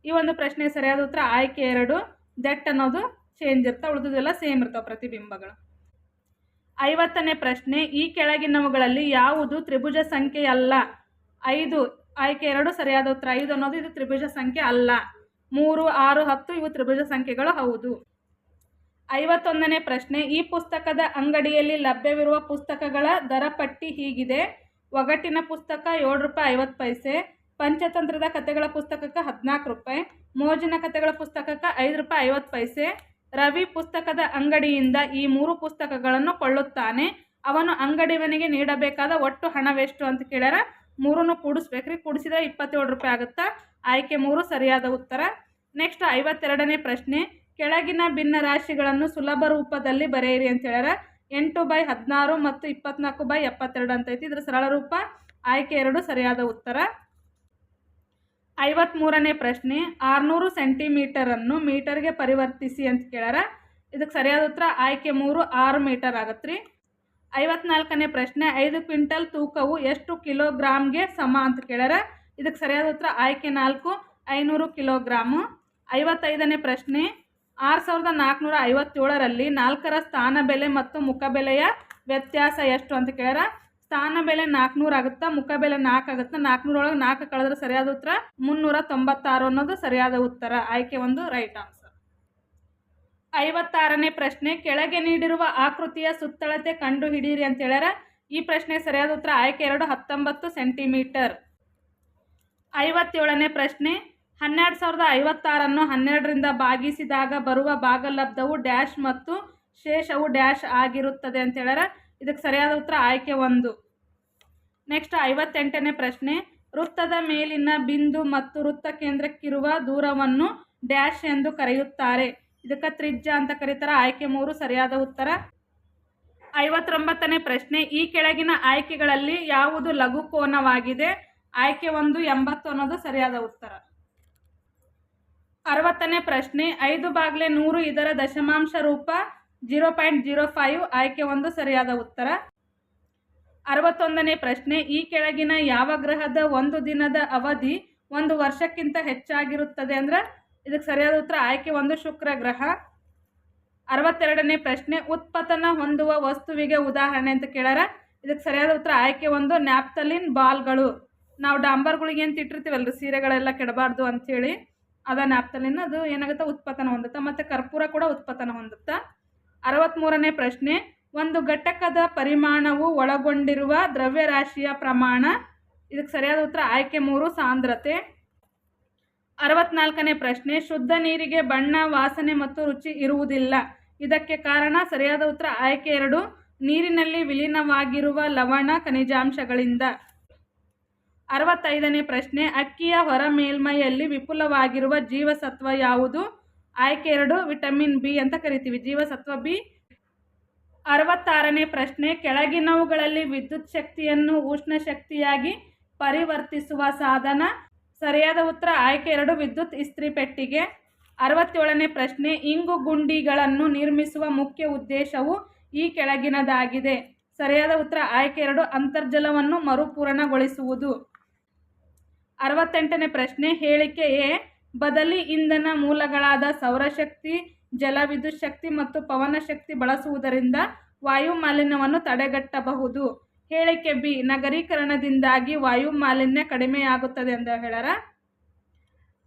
ಈ ಒಂದು ಪ್ರಶ್ನೆ ಸರಿಯಾದ ಉತ್ತರ ಆಯ್ಕೆ 2. ದಟ್ ಅನ್ನೋದು ಚೇಂಜ್ ಇರ್ತಾವೆ, ಉಳಿದುದೆಲ್ಲ ಸೇಮ್ ಇರ್ತಾವೆ ಪ್ರತಿಬಿಂಬಗಳು. 50ನೇ ಪ್ರಶ್ನೆ, ಈ ಕೆಳಗಿನವುಗಳಲ್ಲಿ ಯಾವುದು ತ್ರಿಭುಜ ಸಂಖ್ಯೆ ಅಲ್ಲ? 5, ಆಯ್ಕೆ 2 ಸರಿಯಾದ ಉತ್ತರ. 5 ಅನ್ನೋದು ಇದು ತ್ರಿಭುಜ ಸಂಖ್ಯೆ ಅಲ್ಲ. 3, 6, 10 ಇವು ತ್ರಿಭುಜ ಸಂಖ್ಯೆಗಳು ಹೌದು. 51ನೇ ಪ್ರಶ್ನೆ, ಈ ಪುಸ್ತಕದ ಅಂಗಡಿಯಲ್ಲಿ ಲಭ್ಯವಿರುವ ಪುಸ್ತಕಗಳ ದರ ಪಟ್ಟಿ ಹೀಗಿದೆ. ಒಗಟಿನ ಪುಸ್ತಕ 7 ರೂಪಾಯಿ 50 ಪೈಸೆ, ಪಂಚತಂತ್ರದ ಕಥೆಗಳ ಪುಸ್ತಕಕ್ಕೆ 14 ರೂಪಾಯಿ, ಮೋಜಿನ ಕಥೆಗಳ ಪುಸ್ತಕಕ್ಕೆ 5 ರೂಪಾಯಿ 50 ಪೈಸೆ. ರವಿ ಪುಸ್ತಕದ ಅಂಗಡಿಯಿಂದ ಈ 3 ಪುಸ್ತಕಗಳನ್ನು ಕೊಳ್ಳುತ್ತಾನೆ. ಅವನು ಅಂಗಡಿಯವನಿಗೆ ನೀಡಬೇಕಾದ ಒಟ್ಟು ಹಣವೆಷ್ಟು ಅಂತ ಕೇಳ್ಯಾರ. 3 ಕೂಡಿಸ್ಬೇಕ್ರಿ, ಕೂಡಿಸಿದ್ರೆ 27 ರೂಪಾಯಿ ಆಗುತ್ತಾ. ಆಯ್ಕೆ 3 ಸರಿಯಾದ ಉತ್ತರ. ನೆಕ್ಸ್ಟ್ 52ನೇ ಪ್ರಶ್ನೆ, ಕೆಳಗಿನ ಭಿನ್ನ ರಾಶಿಗಳನ್ನು ಸುಲಭ ರೂಪದಲ್ಲಿ ಬರೆಯಿರಿ ಅಂತ ಹೇಳ್ಯಾರ. 8/16 ಮತ್ತು 24/72 ಅಂತ ಐತಿ. ಇದರ ಸರಳ ರೂಪ ಆಯ್ಕೆ 2 ಸರಿಯಾದ ಉತ್ತರ. 53ನೇ ಪ್ರಶ್ನೆ, 600 ಸೆಂಟಿಮೀಟರನ್ನು ಮೀಟರ್ಗೆ ಪರಿವರ್ತಿಸಿ ಅಂತ ಕೇಳ್ಯಾರ. ಇದಕ್ಕೆ ಸರಿಯಾದ ಉತ್ತರ ಆಯ್ಕೆ 3 6 ಮೀಟರ್ ಆಗತ್ರಿ. 54ನೇ ಪ್ರಶ್ನೆ, 5 ಕ್ವಿಂಟಲ್ ತೂಕವು ಎಷ್ಟು ಕಿಲೋಗ್ರಾಮ್ಗೆ ಸಮ ಅಂತ ಕೇಳ್ಯಾರ. ಇದಕ್ಕೆ ಸರಿಯಾದ ಉತ್ತರ ಆಯ್ಕೆ 4 500 ಕಿಲೋಗ್ರಾಮು. 55ನೇ ಪ್ರಶ್ನೆ, 6457ರಲ್ಲಿ 4ರ ಸ್ಥಾನ ಬೆಲೆ ಮತ್ತು ಮುಖಬೆಲೆಯ ವ್ಯತ್ಯಾಸ ಎಷ್ಟು ಅಂತ ಕೇಳ್ಯಾರ. ಸ್ಥಾನ ಬೆಲೆ 400 ಆಗುತ್ತಾ, ಮುಖಬೆಲೆ 4 ಆಗುತ್ತಾ. 400 ಒಳಗೆ 4 ಕಳೆದ್ರೆ ಸರಿಯಾದ ಉತ್ತರ 396 ಅನ್ನೋದು ಸರಿಯಾದ ಉತ್ತರ. ಆಯ್ಕೆ 1 ರೈಟ್ ಆನ್ಸರ್. 56ನೇ ಪ್ರಶ್ನೆ, ಕೆಳಗೆ ನೀಡಿರುವ ಆಕೃತಿಯ ಸುತ್ತಳತೆ ಕಂಡು ಹಿಡಿಯಿರಿ ಅಂತ ಹೇಳ್ಯಾರ. ಈ ಪ್ರಶ್ನೆ ಸರಿಯಾದ ಉತ್ತರ ಆಯ್ಕೆ 2 19 ಸೆಂಟಿಮೀಟರ್. 57ನೇ ಪ್ರಶ್ನೆ, 12056ಅನ್ನು 12ರಿಂದ ಭಾಗಿಸಿದಾಗ ಬರುವ ಭಾಗಲಬ್ಧವು ಡ್ಯಾಶ್ ಮತ್ತು ಶೇಷವು ಡ್ಯಾಶ್ ಆಗಿರುತ್ತದೆ ಅಂತ ಹೇಳ್ಯಾರ. ಇದಕ್ಕೆ ಸರಿಯಾದ ಉತ್ತರ ಆಯ್ಕೆ 1. ನೆಕ್ಸ್ಟ್ 58ನೇ ಪ್ರಶ್ನೆ, ವೃತ್ತದ ಮೇಲಿನ ಬಿಂದು ಮತ್ತು ವೃತ್ತ ಕೇಂದ್ರಕ್ಕಿರುವ ದೂರವನ್ನು ಡ್ಯಾಶ್ ಎಂದು ಕರೆಯುತ್ತಾರೆ. ಇದಕ್ಕೆ ತ್ರಿಜ್ಯ ಅಂತ ಕರೀತಾರೆ. ಆಯ್ಕೆ 3 ಸರಿಯಾದ ಉತ್ತರ. 59ನೇ ಪ್ರಶ್ನೆ, ಈ ಕೆಳಗಿನ ಆಯ್ಕೆಗಳಲ್ಲಿ ಯಾವುದು ಲಘು ಕೋನವಾಗಿದೆ? ಆಯ್ಕೆ 1 80 ಅನ್ನೋದು ಸರಿಯಾದ ಉತ್ತರ. 60ನೇ ಪ್ರಶ್ನೆ, 5/100 ಇದರ ದಶಮಾಂಶ ರೂಪ 0.05. ಆಯ್ಕೆ 1 ಸರಿಯಾದ ಉತ್ತರ. 61ನೇ ಪ್ರಶ್ನೆ, ಈ ಕೆಳಗಿನ ಯಾವ ಗ್ರಹದ ಒಂದು ದಿನದ ಅವಧಿ 1 ವರ್ಷಕ್ಕಿಂತ ಹೆಚ್ಚಾಗಿರುತ್ತದೆ ಅಂದ್ರೆ ಇದಕ್ಕೆ ಸರಿಯಾದ ಉತ್ತರ ಆಯ್ಕೆ 1 ಶುಕ್ರ ಗ್ರಹ. 62ನೇ ಪ್ರಶ್ನೆ, ಉತ್ಪತನ ಹೊಂದುವ ವಸ್ತುವಿಗೆ ಉದಾಹರಣೆ ಅಂತ ಕೇಳ್ಯಾರ. ಇದಕ್ಕೆ ಸರಿಯಾದ ಉತ್ತರ ಆಯ್ಕೆ 1 ನ್ಯಾಪ್ತಲಿನ್ ಬಾಲ್ಗಳು. ನಾವು ಡಾಂಬರ್ಗಳಿಗೆ ಅಂತ ಇಟ್ಟಿರ್ತೀವಲ್ರಿ, ಸೀರೆಗಳೆಲ್ಲ ಕೆಡಬಾರ್ದು ಅಂಥೇಳಿ, ಅದ ನ್ಯಾಪ್ತಲಿನ್. ಅದು ಏನಾಗುತ್ತೆ, ಉತ್ಪತನ ಹೊಂದುತ್ತಾ. ಮತ್ತು ಕರ್ಪೂರ ಕೂಡ ಉತ್ಪತನ ಹೊಂದುತ್ತಾ. 63ನೇ ಪ್ರಶ್ನೆ, ಒಂದು ಘಟಕದ ಪರಿಮಾಣವು ಒಳಗೊಂಡಿರುವ ದ್ರವ್ಯರಾಶಿಯ ಪ್ರಮಾಣ. ಇದಕ್ಕೆ ಸರಿಯಾದ ಉತ್ತರ ಆಯ್ಕೆ 3 ಸಾಂದ್ರತೆ. 64ನೇ ಪ್ರಶ್ನೆ, ಶುದ್ಧ ನೀರಿಗೆ ಬಣ್ಣ, ವಾಸನೆ ಮತ್ತು ರುಚಿ ಇರುವುದಿಲ್ಲ. ಇದಕ್ಕೆ ಕಾರಣ? ಸರಿಯಾದ ಉತ್ತರ ಆಯ್ಕೆ 2 ನೀರಿನಲ್ಲಿ ವಿಲೀನವಾಗಿರುವ ಲವಣ ಖನಿಜಾಂಶಗಳಿಂದ. 65ನೇ ಪ್ರಶ್ನೆ, ಅಕ್ಕಿಯ ಹೊರ ಮೇಲ್ಮೈಯಲ್ಲಿ ವಿಪುಲವಾಗಿರುವ ಜೀವಸತ್ವ ಯಾವುದು? ಆಯ್ಕೆ 2 ವಿಟಮಿನ್ ಬಿ ಅಂತ ಕರಿತೀವಿ, ಜೀವಸತ್ವ ಬಿ. 66ನೇ ಪ್ರಶ್ನೆ, ಕೆಳಗಿನವುಗಳಲ್ಲಿ ವಿದ್ಯುತ್ ಶಕ್ತಿಯನ್ನು ಉಷ್ಣ ಶಕ್ತಿಯಾಗಿ ಪರಿವರ್ತಿಸುವ ಸಾಧನ. ಸರಿಯಾದ ಉತ್ತರ ಆಯ್ಕೆ 2 ವಿದ್ಯುತ್ ಇಸ್ತ್ರಿ ಪೆಟ್ಟಿಗೆ. 67ನೇ ಪ್ರಶ್ನೆ, ಇಂಗು ಗುಂಡಿಗಳನ್ನು ನಿರ್ಮಿಸುವ ಮುಖ್ಯ ಉದ್ದೇಶವು ಈ ಕೆಳಗಿನದಾಗಿದೆ. ಸರಿಯಾದ ಉತ್ತರ ಆಯ್ಕೆ 2 ಅಂತರ್ಜಲವನ್ನು ಮರುಪೂರಣಗೊಳಿಸುವುದು. 68ನೇ ಪ್ರಶ್ನೆ, ಹೇಳಿಕೆ ಎ, ಬದಲಿ ಇಂಧನ ಮೂಲಗಳಾದ ಸೌರಶಕ್ತಿ, ಜಲವಿದ್ಯುತ್ ಶಕ್ತಿ ಮತ್ತು ಪವನ ಶಕ್ತಿ ಬಳಸುವುದರಿಂದ ವಾಯು ಮಾಲಿನ್ಯವನ್ನು ತಡೆಗಟ್ಟಬಹುದು. ಹೇಳಿಕೆ ಬಿ, ನಗರೀಕರಣದಿಂದಾಗಿ ವಾಯು ಮಾಲಿನ್ಯ ಕಡಿಮೆಯಾಗುತ್ತದೆ ಅಂತ ಹೇಳ್ಯಾರ.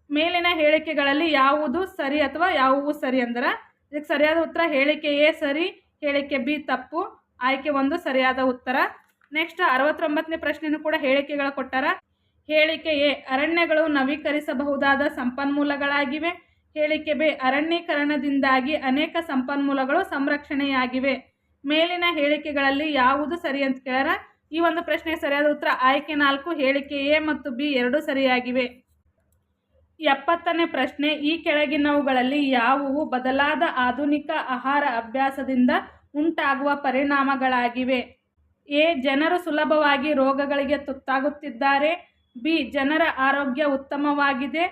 ಮೇಲಿನ ಹೇಳಿಕೆಗಳಲ್ಲಿ ಯಾವುದು ಸರಿ ಅಥವಾ ಯಾವುವು ಸರಿ ಅಂದ್ರೆ ಇದಕ್ಕೆ ಸರಿಯಾದ ಉತ್ತರ ಹೇಳಿಕೆ ಎ ಸರಿ, ಹೇಳಿಕೆ ಬಿ ತಪ್ಪು. ಆಯ್ಕೆ 1 ಸರಿಯಾದ ಉತ್ತರ. ನೆಕ್ಸ್ಟ್ 69ನೇ ಪ್ರಶ್ನೆನೂ ಕೂಡ ಹೇಳಿಕೆಗಳು ಕೊಟ್ಟಾರ. ಹೇಳಿಕೆ ಎ, ಅರಣ್ಯಗಳು ನವೀಕರಿಸಬಹುದಾದ ಸಂಪನ್ಮೂಲಗಳಾಗಿವೆ. ಹೇಳಿಕೆ ಬಿ, ಅರಣ್ಯೀಕರಣದಿಂದಾಗಿ ಅನೇಕ ಸಂಪನ್ಮೂಲಗಳು ಸಂರಕ್ಷಣೆಯಾಗಿವೆ. ಮೇಲಿನ ಹೇಳಿಕೆಗಳಲ್ಲಿ ಯಾವುದು ಸರಿ ಅಂತ ಕೇಳ್ಯಾರ. ಈ ಒಂದು ಪ್ರಶ್ನೆಗೆ ಸರಿಯಾದ ಉತ್ತರ ಆಯ್ಕೆ 4, ಹೇಳಿಕೆ ಎ ಮತ್ತು ಬಿ ಎರಡೂ ಸರಿಯಾಗಿವೆ. 70ನೇ ಪ್ರಶ್ನೆ, ಈ ಕೆಳಗಿನವುಗಳಲ್ಲಿ ಯಾವುವು ಬದಲಾದ ಆಧುನಿಕ ಆಹಾರ ಅಭ್ಯಾಸದಿಂದ ಉಂಟಾಗುವ ಪರಿಣಾಮಗಳಾಗಿವೆ? ಎ, ಜನರು ಸುಲಭವಾಗಿ ರೋಗಗಳಿಗೆ ತುತ್ತಾಗುತ್ತಿದ್ದಾರೆ. ಬಿ, ಜನರ ಆರೋಗ್ಯ ಉತ್ತಮವಾಗಿದೆ.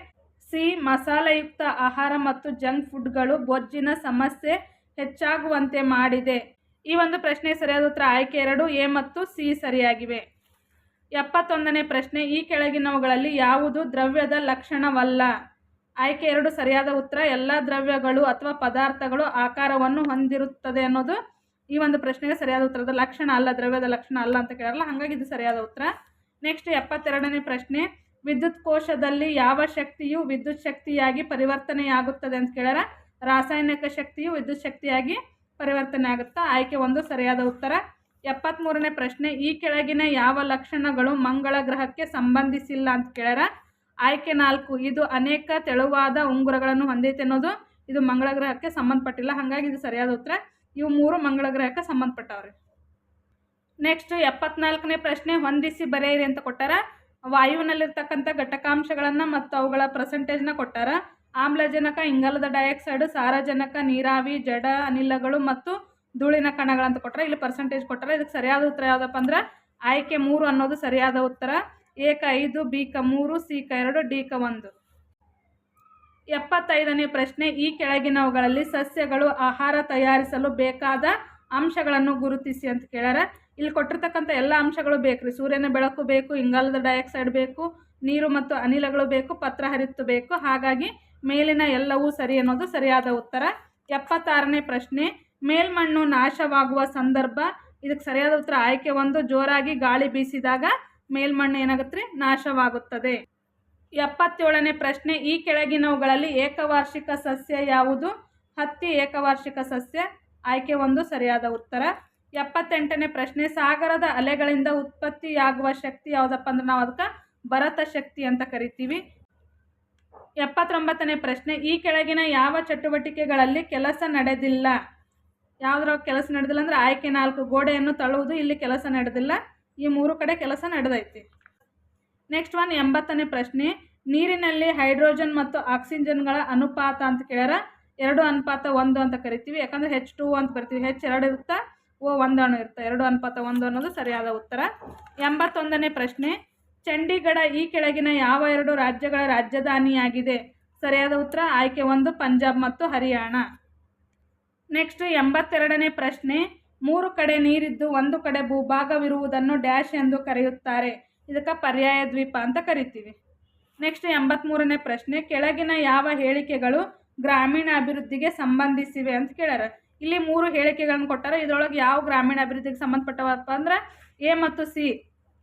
ಸಿ, ಮಸಾಲೆಯುಕ್ತ ಆಹಾರ ಮತ್ತು ಜಂಕ್ ಫುಡ್ಗಳು ಬೊಜ್ಜಿನ ಸಮಸ್ಯೆ ಹೆಚ್ಚಾಗುವಂತೆ ಮಾಡಿದೆ. ಈ ಒಂದು ಪ್ರಶ್ನೆ ಸರಿಯಾದ ಉತ್ತರ ಆಯ್ಕೆ 2, ಎ ಮತ್ತು ಸಿ ಸರಿಯಾಗಿವೆ. 71ನೇ ಪ್ರಶ್ನೆ, ಈ ಕೆಳಗಿನವುಗಳಲ್ಲಿ ಯಾವುದು ದ್ರವ್ಯದ ಲಕ್ಷಣವಲ್ಲ? ಆಯ್ಕೆ 2 ಸರಿಯಾದ ಉತ್ತರ. ಎಲ್ಲ ದ್ರವ್ಯಗಳು ಅಥವಾ ಪದಾರ್ಥಗಳು ಆಕಾರವನ್ನು ಹೊಂದಿರುತ್ತದೆ ಅನ್ನೋದು ಈ ಒಂದು ಪ್ರಶ್ನೆಗೆ ಸರಿಯಾದ ಉತ್ತರದ ಲಕ್ಷಣ ಅಲ್ಲ, ದ್ರವ್ಯದ ಲಕ್ಷಣ ಅಲ್ಲ ಅಂತ ಕೇಳಲ್ಲ, ಹಾಗಾಗಿ ಇದು ಸರಿಯಾದ ಉತ್ತರ. ನೆಕ್ಸ್ಟ್ 72ನೇ ಪ್ರಶ್ನೆ, ವಿದ್ಯುತ್ ಕೋಶದಲ್ಲಿ ಯಾವ ಶಕ್ತಿಯು ವಿದ್ಯುತ್ ಶಕ್ತಿಯಾಗಿ ಪರಿವರ್ತನೆಯಾಗುತ್ತದೆ ಅಂತ ಕೇಳ್ಯಾರ. ರಾಸಾಯನಿಕ ಶಕ್ತಿಯು ವಿದ್ಯುತ್ ಶಕ್ತಿಯಾಗಿ ಪರಿವರ್ತನೆ ಆಗುತ್ತಾ? ಆಯ್ಕೆ 1 ಸರಿಯಾದ ಉತ್ತರ. 73ನೇ ಪ್ರಶ್ನೆ, ಈ ಕೆಳಗಿನ ಯಾವ ಲಕ್ಷಣಗಳು ಮಂಗಳ ಗ್ರಹಕ್ಕೆ ಸಂಬಂಧಿಸಿಲ್ಲ ಅಂತ ಕೇಳ್ಯಾರ. ಆಯ್ಕೆ 4, ಇದು ಅನೇಕ ತೆಳುವಾದ ಉಂಗುರಗಳನ್ನು ಹೊಂದೈತೆ ಅನ್ನೋದು ಇದು ಮಂಗಳ ಗ್ರಹಕ್ಕೆ ಸಂಬಂಧಪಟ್ಟಿಲ್ಲ, ಹಾಗಾಗಿ ಇದು ಸರಿಯಾದ ಉತ್ತರ. ಇವು 3 ಮಂಗಳ ಗ್ರಹಕ್ಕೆ ಸಂಬಂಧಪಟ್ಟವ್ರಿ. ನೆಕ್ಸ್ಟ್ 74ನೇ ಪ್ರಶ್ನೆ, ಹೊಂದಿಸಿ ಬರೆಯಿರಿ ಅಂತ ಕೊಟ್ಟಾರ. ವಾಯುವಿನಲ್ಲಿರ್ತಕ್ಕಂಥ ಘಟಕಾಂಶಗಳನ್ನು ಮತ್ತು ಅವುಗಳ ಪರ್ಸೆಂಟೇಜ್ನ ಕೊಟ್ಟಾರ. ಆಮ್ಲಜನಕ, ಇಂಗಾಲದ ಡೈಆಕ್ಸೈಡ್, ಸಾರಜನಕ, ನೀರಾವಿ, ಜಡ ಅನಿಲಗಳು ಮತ್ತು ಧೂಳಿನ ಕಣಗಳಂತ ಕೊಟ್ಟರೆ ಇಲ್ಲಿ ಪರ್ಸೆಂಟೇಜ್ ಕೊಟ್ಟರೆ. ಇದಕ್ಕೆ ಸರಿಯಾದ ಉತ್ತರ ಯಾವುದಪ್ಪ ಅಂದ್ರೆ ಆಯ್ಕೆ 3 ಅನ್ನೋದು ಸರಿಯಾದ ಉತ್ತರ. ಎ ಕ 5, ಬಿ ಕ 3, ಸಿ ಕ 2, ಡಿ ಕ 1. 75ನೇ ಪ್ರಶ್ನೆ, ಈ ಕೆಳಗಿನವುಗಳಲ್ಲಿ ಸಸ್ಯಗಳು ಆಹಾರ ತಯಾರಿಸಲು ಬೇಕಾದ ಅಂಶಗಳನ್ನು ಗುರುತಿಸಿ ಅಂತ ಕೇಳ್ಯಾರ. ಇಲ್ಲಿ ಕೊಟ್ಟಿರ್ತಕ್ಕಂಥ ಎಲ್ಲ ಅಂಶಗಳು ಬೇಕ್ರಿ. ಸೂರ್ಯನ ಬೆಳಕು ಬೇಕು, ಇಂಗಾಲದ ಡೈಆಕ್ಸೈಡ್ ಬೇಕು, ನೀರು ಮತ್ತು ಅನಿಲಗಳು ಬೇಕು, ಪತ್ರ ಹರಿತ್ತು ಬೇಕು. ಹಾಗಾಗಿ ಮೇಲಿನ ಎಲ್ಲವೂ ಸರಿ ಅನ್ನೋದು ಸರಿಯಾದ ಉತ್ತರ. 76ನೇ ಪ್ರಶ್ನೆ, ಮೇಲ್ಮಣ್ಣು ನಾಶವಾಗುವ ಸಂದರ್ಭ. ಇದಕ್ಕೆ ಸರಿಯಾದ ಉತ್ತರ ಆಯ್ಕೆ 1, ಜೋರಾಗಿ ಗಾಳಿ ಬೀಸಿದಾಗ ಮೇಲ್ಮಣ್ಣು ಏನಾಗುತ್ತೆ ರೀ, ನಾಶವಾಗುತ್ತದೆ. 77ನೇ ಪ್ರಶ್ನೆ, ಈ ಕೆಳಗಿನವುಗಳಲ್ಲಿ ಏಕವಾರ್ಷಿಕ ಸಸ್ಯ ಯಾವುದು? ಹತ್ತಿ ಏಕವಾರ್ಷಿಕ ಸಸ್ಯ. ಆಯ್ಕೆ 1 ಸರಿಯಾದ ಉತ್ತರ. 78ನೇ ಪ್ರಶ್ನೆ, ಸಾಗರದ ಅಲೆಗಳಿಂದ ಉತ್ಪತ್ತಿಯಾಗುವ ಶಕ್ತಿ ಯಾವುದಪ್ಪ ಅಂದ್ರೆ ನಾವು ಅದಕ್ಕೆ ಭರತ ಶಕ್ತಿ ಅಂತ ಕರಿತೀವಿ. 79ನೇ ಪ್ರಶ್ನೆ, ಈ ಕೆಳಗಿನ ಯಾವ ಚಟುವಟಿಕೆಗಳಲ್ಲಿ ಕೆಲಸ ನಡೆದಿಲ್ಲ? ಯಾವುದ್ರ ಕೆಲಸ ನಡೆದಿಲ್ಲ ಅಂದ್ರೆ ಆಯ್ಕೆ 4, ಗೋಡೆಯನ್ನು ತಳ್ಳುವುದು. ಇಲ್ಲಿ ಕೆಲಸ ನಡೆದಿಲ್ಲ, ಈ 3 ಕಡೆ ಕೆಲಸ ನಡೆದೈತಿ. ನೆಕ್ಸ್ಟ್ 80ನೇ ಪ್ರಶ್ನೆ, ನೀರಿನಲ್ಲಿ ಹೈಡ್ರೋಜನ್ ಮತ್ತು ಆಕ್ಸಿಜನ್ಗಳ ಅನುಪಾತ ಅಂತ ಕೇಳ್ಯಾರ. 2:1 ಅಂತ ಕರಿತೀವಿ, ಯಾಕಂದ್ರೆ H2 ಅಂತ ಬರ್ತೀವಿ. H 2 ಇರುತ್ತಾ, O 1 ಅಣು ಇರುತ್ತೆ. 2:1 ಅನ್ನೋದು ಸರಿಯಾದ ಉತ್ತರ. 81ನೇ ಪ್ರಶ್ನೆ, ಚಂಡೀಗಢ ಈ ಕೆಳಗಿನ ಯಾವ 2 ರಾಜ್ಯಗಳ ರಾಜಧಾನಿಯಾಗಿದೆ? ಸರಿಯಾದ ಉತ್ತರ ಆಯ್ಕೆ 1, ಪಂಜಾಬ್ ಮತ್ತು ಹರಿಯಾಣ. ನೆಕ್ಸ್ಟ್ 82ನೇ ಪ್ರಶ್ನೆ, 3 ಕಡೆ ನೀರಿದ್ದು 1 ಕಡೆ ಭೂಭಾಗವಿರುವುದನ್ನು ಡ್ಯಾಶ್ ಎಂದು ಕರೆಯುತ್ತಾರೆ. ಇದಕ್ಕೆ ಪರ್ಯಾಯ ದ್ವೀಪ ಅಂತ ಕರಿತೀವಿ. ನೆಕ್ಸ್ಟ್ 83ನೇ ಪ್ರಶ್ನೆ, ಕೆಳಗಿನ ಯಾವ ಹೇಳಿಕೆಗಳು ಗ್ರಾಮೀಣ ಅಭಿವೃದ್ಧಿಗೆ ಸಂಬಂಧಿಸಿವೆ ಅಂತ ಕೇಳ್ಯಾರ. ಇಲ್ಲಿ 3 ಹೇಳಿಕೆಗಳನ್ನು ಕೊಟ್ಟಾರ. ಇದರೊಳಗೆ ಯಾವ ಗ್ರಾಮೀಣ ಅಭಿವೃದ್ಧಿಗೆ ಸಂಬಂಧಪಟ್ಟವಪ್ಪ ಅಂದ್ರೆ ಎ ಮತ್ತು ಸಿ.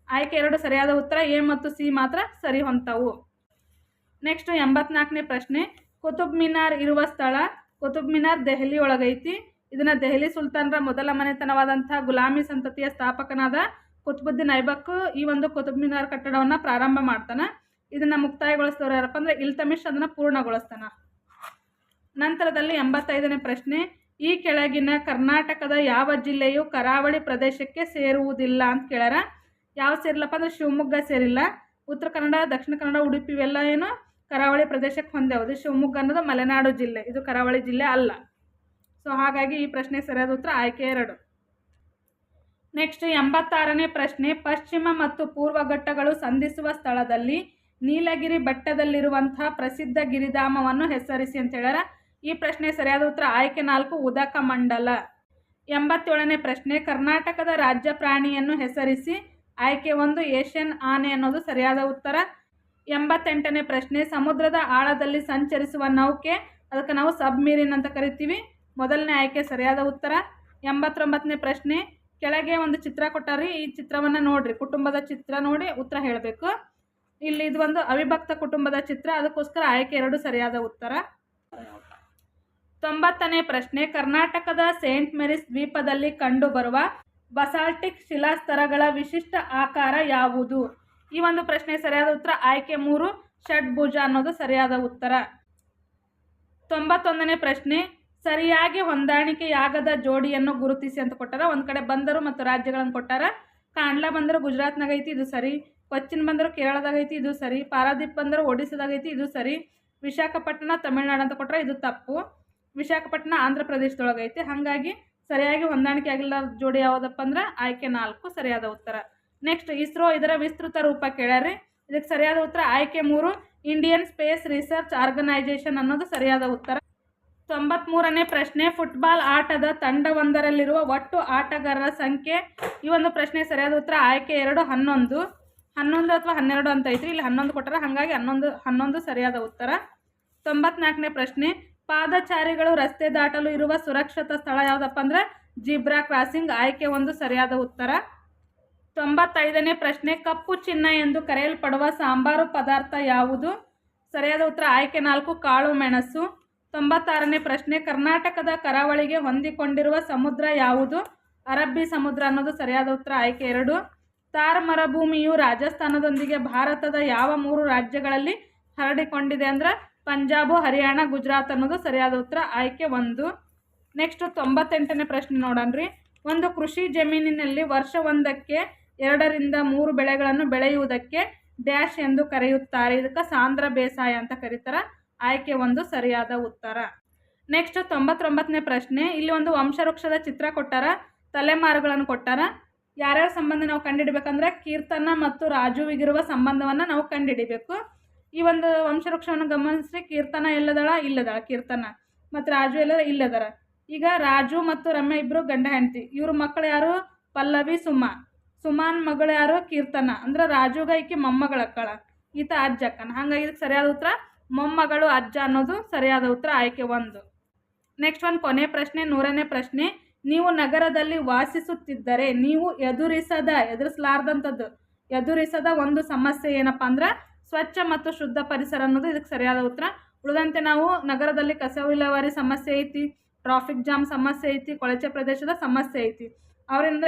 ಆಯ್ಕೆ 2 ಸರಿಯಾದ ಉತ್ತರ. ಎ ಮತ್ತು ಸಿ ಮಾತ್ರ ಸರಿ ಹೊಂತವು. ನೆಕ್ಸ್ಟ್ 84ನೇ ಪ್ರಶ್ನೆ, ಕುತುಬ್ ಮಿನಾರ್ ಇರುವ ಸ್ಥಳ. ಕುತುಬ್ ಮಿನಾರ್ ದೆಹಲಿ ಒಳಗೈತಿ. ಇದನ್ನು ದೆಹಲಿ ಸುಲ್ತಾನರ ಮೊದಲ ಮನೆತನವಾದಂಥ ಗುಲಾಮಿ ಸಂತತಿಯ ಸ್ಥಾಪಕನಾದ ಕುತುಬುದ್ದೀನ್ ಐಬಕ್ ಈ ಒಂದು ಕುತುಬ್ ಮಿನಾರ್ ಕಟ್ಟಡವನ್ನು ಪ್ರಾರಂಭ ಮಾಡ್ತಾನೆ. ಇದನ್ನು ಮುಕ್ತಾಯಗೊಳಿಸಿದವರು ಯಾರಪ್ಪ ಅಂದರೆ ಇಲ್ತಮಿಷ್ ಅದನ್ನು ಪೂರ್ಣಗೊಳಿಸ್ತಾನೆ. ನಂತರದಲ್ಲಿ 85ನೇ ಪ್ರಶ್ನೆ, ಈ ಕೆಳಗಿನ ಕರ್ನಾಟಕದ ಯಾವ ಜಿಲ್ಲೆಯು ಕರಾವಳಿ ಪ್ರದೇಶಕ್ಕೆ ಸೇರುವುದಿಲ್ಲ ಅಂತ ಕೇಳ್ಯಾರ. ಯಾವ ಸೇರಿಲ್ಲಪ್ಪ ಅಂದರೆ ಶಿವಮೊಗ್ಗ ಸೇರಿಲ್ಲ. ಉತ್ತರ ಕನ್ನಡ, ದಕ್ಷಿಣ ಕನ್ನಡ, ಉಡುಪಿ ಇವೆಲ್ಲ ಏನು ಕರಾವಳಿ ಪ್ರದೇಶಕ್ಕೆ ಹೊಂದೇವುದು. ಶಿವಮೊಗ್ಗ ಅನ್ನೋದು ಮಲೆನಾಡು ಜಿಲ್ಲೆ, ಇದು ಕರಾವಳಿ ಜಿಲ್ಲೆ ಅಲ್ಲ. ಸೊ ಹಾಗಾಗಿ ಈ ಪ್ರಶ್ನೆ ಸರಿಯಾದ ಉತ್ತರ ಆಯ್ಕೆ 2. ನೆಕ್ಸ್ಟ್ 86ನೇ ಪ್ರಶ್ನೆ, ಪಶ್ಚಿಮ ಮತ್ತು ಪೂರ್ವ ಘಟ್ಟಗಳು ಸಂಧಿಸುವ ಸ್ಥಳದಲ್ಲಿ ನೀಲಗಿರಿ ಬೆಟ್ಟದಲ್ಲಿರುವಂತಹ ಪ್ರಸಿದ್ಧ ಗಿರಿಧಾಮವನ್ನು ಹೆಸರಿಸಿ ಅಂತ ಹೇಳ್ಯಾರ. ಈ ಪ್ರಶ್ನೆ ಸರಿಯಾದ ಉತ್ತರ ಆಯ್ಕೆ 4, ಉದಕ ಮಂಡಲ. 87ನೇ ಪ್ರಶ್ನೆ, ಕರ್ನಾಟಕದ ರಾಜ್ಯ ಪ್ರಾಣಿಯನ್ನು ಹೆಸರಿಸಿ. ಆಯ್ಕೆ 1, ಏಷ್ಯನ್ ಆನೆ ಅನ್ನೋದು ಸರಿಯಾದ ಉತ್ತರ. 88ನೇ ಪ್ರಶ್ನೆ, ಸಮುದ್ರದ ಆಳದಲ್ಲಿ ಸಂಚರಿಸುವ ನೌಕೆ, ಅದಕ್ಕೆ ನಾವು ಸಬ್ಮರೀನ್ ಅಂತ ಕರಿತೀವಿ. ಮೊದಲನೇ ಆಯ್ಕೆ ಸರಿಯಾದ ಉತ್ತರ. 89ನೇ ಪ್ರಶ್ನೆ, ಕೆಳಗೆ ಒಂದು ಚಿತ್ರ ಕೊಟ್ಟಾರಿ, ಈ ಚಿತ್ರವನ್ನು ನೋಡ್ರಿ, ಕುಟುಂಬದ ಚಿತ್ರ ನೋಡಿ ಉತ್ತರ ಹೇಳಬೇಕು. ಇಲ್ಲಿ ಇದು ಒಂದು ಅವಿಭಕ್ತ ಕುಟುಂಬದ ಚಿತ್ರ, ಅದಕ್ಕೋಸ್ಕರ ಆಯ್ಕೆ 2 ಸರಿಯಾದ ಉತ್ತರ. 90ನೇ ಪ್ರಶ್ನೆ, ಕರ್ನಾಟಕದ ಸೇಂಟ್ ಮೇರಿಸ್ ದ್ವೀಪದಲ್ಲಿ ಕಂಡುಬರುವ ಬಸಾಲ್ಟಿಕ್ ಶಿಲಾಸ್ತರಗಳ ವಿಶಿಷ್ಟ ಆಕಾರ ಯಾವುದು? ಈ ಒಂದು ಪ್ರಶ್ನೆ ಸರಿಯಾದ ಉತ್ತರ ಆಯ್ಕೆ 3 ಷಡ್ಭುಜ ಅನ್ನೋದು ಸರಿಯಾದ ಉತ್ತರ. 91ನೇ ಪ್ರಶ್ನೆ, ಸರಿಯಾಗಿ ಹೊಂದಾಣಿಕೆಯಾಗದ ಜೋಡಿಯನ್ನು ಗುರುತಿಸಿ ಅಂತ ಕೊಟ್ಟಾರ. ಒಂದು ಕಡೆ ಬಂದರು ಮತ್ತು ರಾಜ್ಯಗಳನ್ನು ಕೊಟ್ಟಾರ. ಕಾಂಡ್ಲಾ ಬಂದರು ಗುಜರಾತ್ನಾಗ ಐತಿ, ಇದು ಸರಿ. ಕೊಚ್ಚಿನ್ ಬಂದರು ಕೇರಳದಾಗ ಐತಿ, ಇದು ಸರಿ. ಪಾರಾದೀಪ್ ಬಂದರು ಒಡಿಸ್ಸಾದಾಗ ಐತಿ, ಇದು ಸರಿ. ವಿಶಾಖಪಟ್ಟಣ ತಮಿಳುನಾಡು ಅಂತ ಕೊಟ್ಟರೆ ಇದು ತಪ್ಪು. ವಿಶಾಖಪಟ್ಟಣ ಆಂಧ್ರ ಪ್ರದೇಶದೊಳಗೆ ಐತಿ. ಹಾಗಾಗಿ ಸರಿಯಾಗಿ ಹೊಂದಾಣಿಕೆ ಆಗಿಲ್ಲ ಜೋಡಿ ಯಾವುದಪ್ಪ ಅಂದ್ರೆ ಆಯ್ಕೆ 4 ಸರಿಯಾದ ಉತ್ತರ. ನೆಕ್ಸ್ಟ್, ಇಸ್ರೋ ಇದರ ವಿಸ್ತೃತ ರೂಪ ಕೇಳ್ಯಾರಿ. ಇದಕ್ಕೆ ಸರಿಯಾದ ಉತ್ತರ ಆಯ್ಕೆ 3 ಇಂಡಿಯನ್ ಸ್ಪೇಸ್ ರಿಸರ್ಚ್ ಆರ್ಗನೈಜೇಷನ್ ಅನ್ನೋದು ಸರಿಯಾದ ಉತ್ತರ. 93ನೇ ಪ್ರಶ್ನೆ, ಫುಟ್ಬಾಲ್ ಆಟದ ತಂಡವೊಂದರಲ್ಲಿರುವ ಒಟ್ಟು ಆಟಗಾರರ ಸಂಖ್ಯೆ. ಈ ಒಂದು ಪ್ರಶ್ನೆ ಸರಿಯಾದ ಉತ್ತರ ಆಯ್ಕೆ 2 11 ಅಥವಾ 12 ಅಂತ ಐತ್ರಿ. ಇಲ್ಲಿ 11 ಕೊಟ್ಟರೆ, ಹಾಗಾಗಿ 11 ಸರಿಯಾದ ಉತ್ತರ. 94ನೇ ಪ್ರಶ್ನೆ, ಪಾದಚಾರಿಗಳು ರಸ್ತೆ ದಾಟಲು ಇರುವ ಸುರಕ್ಷಿತ ಸ್ಥಳ ಯಾವುದಪ್ಪ ಅಂದ್ರೆ ಜಿಬ್ರಾ ಕ್ರಾಸಿಂಗ್. ಆಯ್ಕೆ 1 ಸರಿಯಾದ ಉತ್ತರ. 95ನೇ ಪ್ರಶ್ನೆ, ಕಪ್ಪು ಚಿನ್ನ ಎಂದು ಕರೆಯಲ್ಪಡುವ ಸಾಂಬಾರು ಪದಾರ್ಥ ಯಾವುದು? ಸರಿಯಾದ ಉತ್ತರ ಆಯ್ಕೆ 4 ಕಾಳು ಮೆಣಸು. 96ನೇ ಪ್ರಶ್ನೆ, ಕರ್ನಾಟಕದ ಕರಾವಳಿಗೆ ಹೊಂದಿಕೊಂಡಿರುವ ಸಮುದ್ರ ಯಾವುದು? ಅರಬ್ಬಿ ಸಮುದ್ರ ಅನ್ನೋದು ಸರಿಯಾದ ಉತ್ತರ ಆಯ್ಕೆ 2. ಥಾರ್ ಮರುಭೂಮಿಯು ರಾಜಸ್ಥಾನದೊಂದಿಗೆ ಭಾರತದ ಯಾವ 3 ರಾಜ್ಯಗಳಲ್ಲಿ ಹರಡಿಕೊಂಡಿದೆ ಅಂದ್ರೆ ಪಂಜಾಬು, ಹರಿಯಾಣ, ಗುಜರಾತ್ ಅನ್ನೋದು ಸರಿಯಾದ ಉತ್ತರ ಆಯ್ಕೆ 1. ನೆಕ್ಸ್ಟ್ 98ನೇ ಪ್ರಶ್ನೆ ನೋಡನ್ರಿ. ಒಂದು ಕೃಷಿ ಜಮೀನಿನಲ್ಲಿ ವರ್ಷವೊಂದಕ್ಕೆ 2 ರಿಂದ 3 ಬೆಳೆಗಳನ್ನು ಬೆಳೆಯುವುದಕ್ಕೆ ಡ್ಯಾಶ್ ಎಂದು ಕರೆಯುತ್ತಾರೆ. ಇದಕ್ಕೆ ಸಾಂದ್ರ ಬೇಸಾಯ ಅಂತ ಕರೀತಾರೆ. ಆಯ್ಕೆ 1 ಸರಿಯಾದ ಉತ್ತರ. ನೆಕ್ಸ್ಟ್ 99ನೇ ಪ್ರಶ್ನೆ, ಇಲ್ಲಿ ಒಂದು ವಂಶವೃಕ್ಷದ ಚಿತ್ರ ಕೊಟ್ಟಾರ, ತಲೆಮಾರುಗಳನ್ನು ಕೊಟ್ಟಾರ. ಯಾರ್ಯಾರ ಸಂಬಂಧ ನಾವು ಕಂಡುಹಿಡಬೇಕಂದ್ರೆ ಕೀರ್ತನ ಮತ್ತು ರಾಜುವಿಗಿರುವ ಸಂಬಂಧವನ್ನು ನಾವು ಕಂಡುಹಿಡಿಬೇಕು. ಈ ಒಂದು ವಂಶವೃಕ್ಷವನ್ನು ಗಮನಿಸಿ, ಕೀರ್ತನ ಇಲ್ಲದಾಳ ಕೀರ್ತನ, ಮತ್ತು ರಾಜು ಎಲ್ಲದ ಇಲ್ಲದಾರ. ಈಗ ರಾಜು ಮತ್ತು ರಮ್ಯ ಇಬ್ಬರು ಗಂಡ ಹೆಂಡತಿ. ಇವ್ರ ಮಕ್ಕಳು ಯಾರು? ಪಲ್ಲವಿ, ಸುಮಾನ್ ಮಗಳು ಯಾರು? ಕೀರ್ತನ. ಅಂದ್ರೆ ರಾಜುಗ ಈಕಿ ಮೊಮ್ಮಗಳಕ್ಕಳ, ಈತ ಅಜ್ಜ ಅಕ್ಕನ. ಹಾಗಾಗಿ ಇದಕ್ಕೆ ಸರಿಯಾದ ಉತ್ತರ ಮೊಮ್ಮಗಳು ಅಜ್ಜ ಅನ್ನೋದು ಸರಿಯಾದ ಉತ್ತರ ಆಯ್ಕೆ 1. ನೆಕ್ಸ್ಟ್ ಒಂದು ಕೊನೆ ಪ್ರಶ್ನೆ, 100ನೇ ಪ್ರಶ್ನೆ, ನೀವು ನಗರದಲ್ಲಿ ವಾಸಿಸುತ್ತಿದ್ದರೆ ನೀವು ಎದುರಿಸದ ಒಂದು ಸಮಸ್ಯೆ ಏನಪ್ಪ ಅಂದ್ರೆ ಸ್ವಚ್ಛ ಮತ್ತು ಶುದ್ಧ ಪರಿಸರ ಅನ್ನೋದು ಇದಕ್ಕೆ ಸರಿಯಾದ ಉತ್ತರ. ಉಳಿದಂತೆ ನಾವು ನಗರದಲ್ಲಿ ಕಸ ವಿಲೇವಾರಿ ಸಮಸ್ಯೆ ಐತಿ, ಟ್ರಾಫಿಕ್ ಜಾಮ್ ಸಮಸ್ಯೆ ಐತಿ, ಕೊಳಚೆ ಪ್ರದೇಶದ ಸಮಸ್ಯೆ ಐತಿ. ಅವರಿಂದ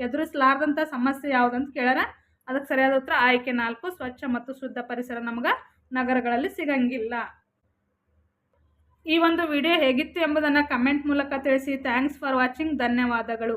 ಎದುರಿಸಲಾರ್ದಂಥ ಸಮಸ್ಯೆ ಯಾವುದಂತ ಕೇಳ್ಯಾರ. ಅದಕ್ಕೆ ಸರಿಯಾದ ಉತ್ತರ ಆಯ್ಕೆ 4 ಸ್ವಚ್ಛ ಮತ್ತು ಶುದ್ಧ ಪರಿಸರ ನಮ್ಗೆ ನಗರಗಳಲ್ಲಿ ಸಿಗಂಗಿಲ್ಲ. ಈ ಒಂದು ವಿಡಿಯೋ ಹೇಗಿತ್ತು ಎಂಬುದನ್ನು ಕಮೆಂಟ್ ಮೂಲಕ ತಿಳಿಸಿ. Thanks for watching. ಧನ್ಯವಾದಗಳು.